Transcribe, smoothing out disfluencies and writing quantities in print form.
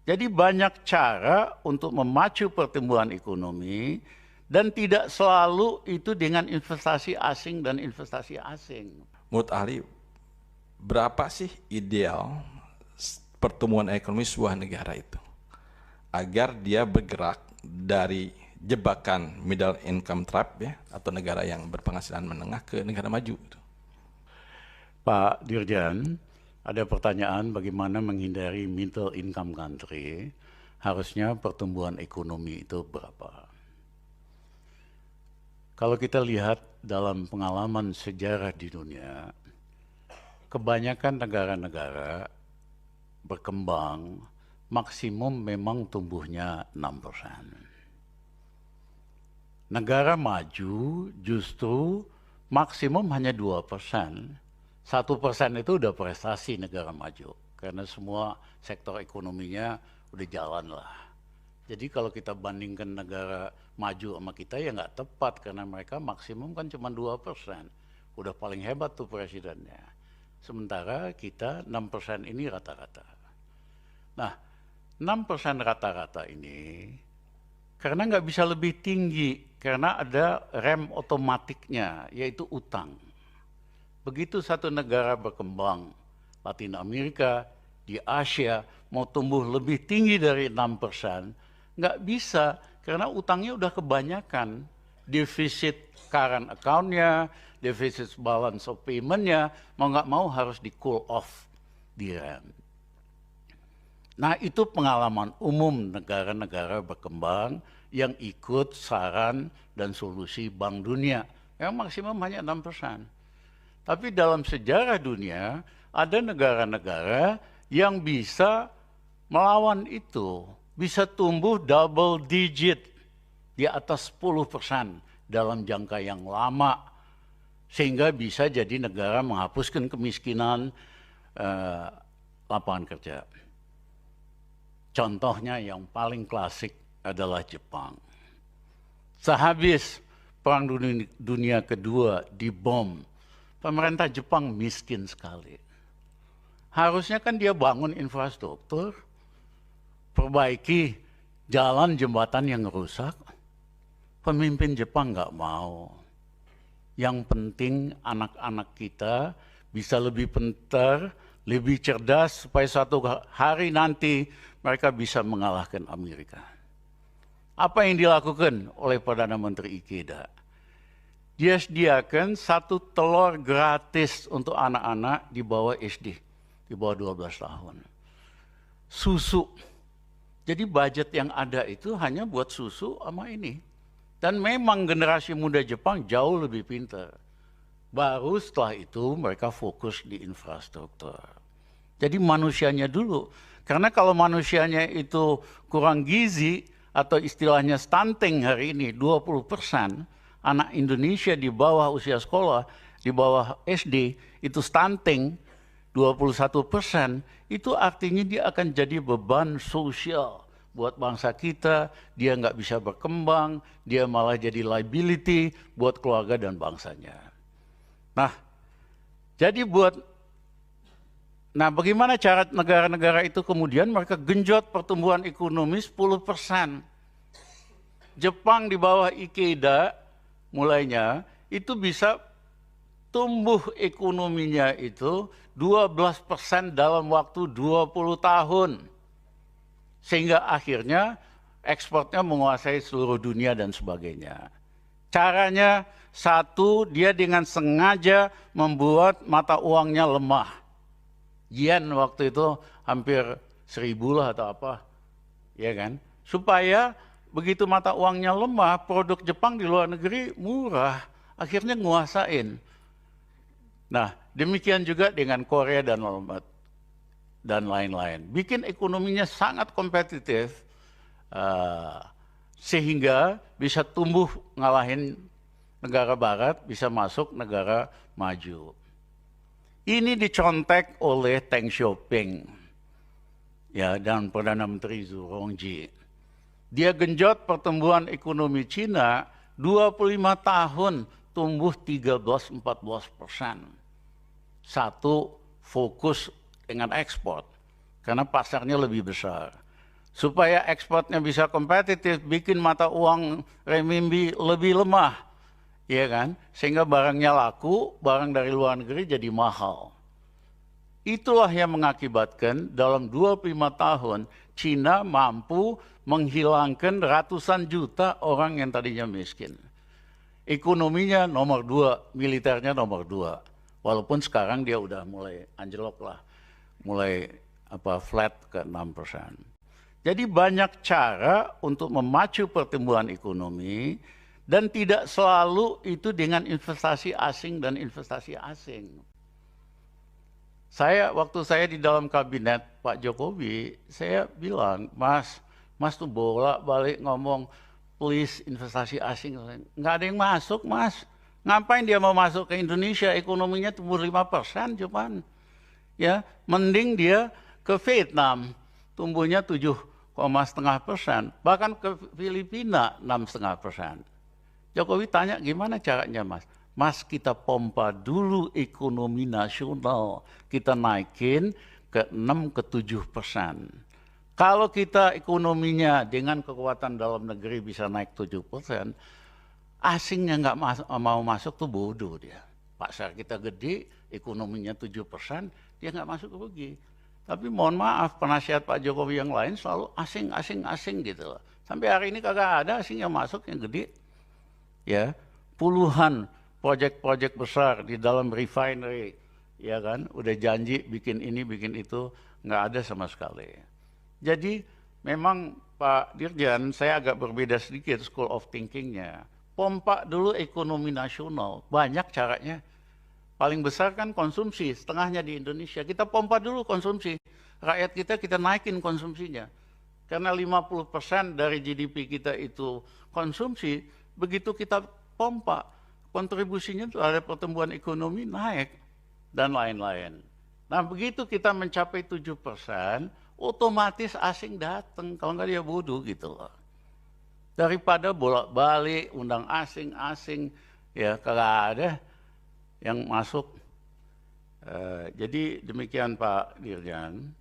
Jadi banyak cara untuk memacu pertumbuhan ekonomi dan tidak selalu itu dengan investasi asing dan investasi asing. Menurut ahli, berapa sih ideal pertumbuhan ekonomi sebuah negara itu agar dia bergerak dari jebakan middle income trap ya, atau negara yang berpenghasilan menengah ke negara maju? Pak Dirjan, ada pertanyaan bagaimana menghindari middle income country, harusnya pertumbuhan ekonomi itu berapa? Kalau kita lihat dalam pengalaman sejarah di dunia, kebanyakan negara-negara berkembang maksimum memang tumbuhnya 6%. Negara maju justru maksimum hanya 2%. 1% itu udah prestasi negara maju, karena semua sektor ekonominya udah jalan lah. Jadi kalau kita bandingkan negara maju sama kita ya nggak tepat, karena mereka maksimum kan cuma 2%. Udah paling hebat tuh presidennya. Sementara kita 6% ini rata-rata. Nah, 6% rata-rata ini karena nggak bisa lebih tinggi, karena ada rem otomatiknya, yaitu utang. Begitu satu negara berkembang, Latin Amerika, di Asia, mau tumbuh lebih tinggi dari 6%, nggak bisa, karena utangnya udah kebanyakan. Defisit current account-nya, defisit balance of payment-nya, mau nggak mau harus di cool off, di rem. Nah, itu pengalaman umum negara-negara berkembang yang ikut saran dan solusi Bank Dunia, yang maksimum hanya 6%. Tapi dalam sejarah dunia, ada negara-negara yang bisa melawan itu, bisa tumbuh double digit di atas 10% dalam jangka yang lama, sehingga bisa jadi negara menghapuskan kemiskinan, lapangan kerja. Contohnya yang paling klasik adalah Jepang. Sehabis Perang Dunia Kedua dibom, pemerintah Jepang miskin sekali. Harusnya kan dia bangun infrastruktur, perbaiki jalan jembatan yang rusak. Pemimpin Jepang nggak mau. Yang penting anak-anak kita bisa lebih pintar, lebih cerdas, supaya suatu hari nanti mereka bisa mengalahkan Amerika. Apa yang dilakukan oleh Perdana Menteri Ikeda? Dia sediakan 1 telur gratis untuk anak-anak di bawah SD, di bawah 12 tahun. Susu. Jadi budget yang ada itu hanya buat susu sama ini. Dan memang generasi muda Jepang jauh lebih pintar. Baru setelah itu mereka fokus di infrastruktur. Jadi manusianya dulu. Karena kalau manusianya itu kurang gizi, atau istilahnya stunting hari ini 20%, anak Indonesia di bawah usia sekolah, di bawah SD, itu stunting 21%, itu artinya dia akan jadi beban sosial buat bangsa kita, dia nggak bisa berkembang, dia malah jadi liability buat keluarga dan bangsanya. Nah, bagaimana cara negara-negara itu kemudian mereka genjot pertumbuhan ekonomi 10%. Jepang di bawah Ikeda mulainya itu bisa tumbuh ekonominya itu 12% dalam waktu 20 tahun. Sehingga akhirnya ekspornya menguasai seluruh dunia dan sebagainya. Caranya satu, dia dengan sengaja membuat mata uangnya lemah. Yen waktu itu hampir 1.000 lah atau apa, ya kan? Supaya begitu mata uangnya lemah, produk Jepang di luar negeri murah, akhirnya nguasain. Nah, demikian juga dengan Korea dan lain-lain. Bikin ekonominya sangat kompetitif, sehingga bisa tumbuh ngalahin negara barat, bisa masuk negara maju. Ini dicontek oleh Deng Xiaoping, ya, dan Perdana Menteri Zhu Rongji. Dia genjot pertumbuhan ekonomi Cina 25 tahun tumbuh 13-14%. Satu, fokus dengan ekspor, karena pasarnya lebih besar. supaya ekspornya bisa kompetitif, bikin mata uang renminbi lebih lemah, ya kan? Sehingga barangnya laku, barang dari luar negeri jadi mahal. Itulah yang mengakibatkan dalam 25 tahun Cina mampu menghilangkan ratusan juta orang yang tadinya miskin. Ekonominya nomor 2, militernya nomor 2. Walaupun sekarang dia udah mulai anjlok lah, mulai flat ke 6%. Jadi banyak cara untuk memacu pertumbuhan ekonomi dan tidak selalu itu dengan investasi asing dan investasi asing. Waktu saya di dalam kabinet Pak Jokowi, saya bilang, Mas tuh bolak-balik ngomong, please investasi asing. Nggak ada yang masuk, Mas. Ngapain dia mau masuk ke Indonesia? Ekonominya tumbuh 5% cuman. Ya, mending dia ke Vietnam, tumbuhnya 7,5%, bahkan ke Filipina 6,5%. Jokowi tanya gimana caranya, Mas? Mas, kita pompa dulu ekonomi nasional, kita naikin ke 6 ke 7%. Kalau kita ekonominya dengan kekuatan dalam negeri bisa naik 7%, asingnya nggak mau masuk tuh bodoh dia. Pasar kita gede, ekonominya 7%, dia nggak masuk rugi. Tapi mohon maaf, penasihat Pak Jokowi yang lain selalu asing gitu loh. Sampai hari ini kagak ada asing yang masuk yang gede. Ya, puluhan proyek-proyek besar di dalam refinery, ya kan, udah janji bikin ini, bikin itu, nggak ada sama sekali. Jadi memang Pak Dirjen, saya agak berbeda sedikit school of thinking-nya. Pompa dulu ekonomi nasional, banyak caranya. Paling besar kan konsumsi, setengahnya di Indonesia. Kita pompa dulu konsumsi. Rakyat kita naikin konsumsinya. Karena 50% dari GDP kita itu konsumsi, begitu kita pompa, kontribusinya terhadap pertumbuhan ekonomi naik, dan lain-lain. Nah begitu kita mencapai 7%, otomatis asing datang, kalau nggak dia bodoh gitu loh. Daripada bolak-balik, undang asing, ya kalau ada yang masuk. Jadi demikian Pak Dirjen.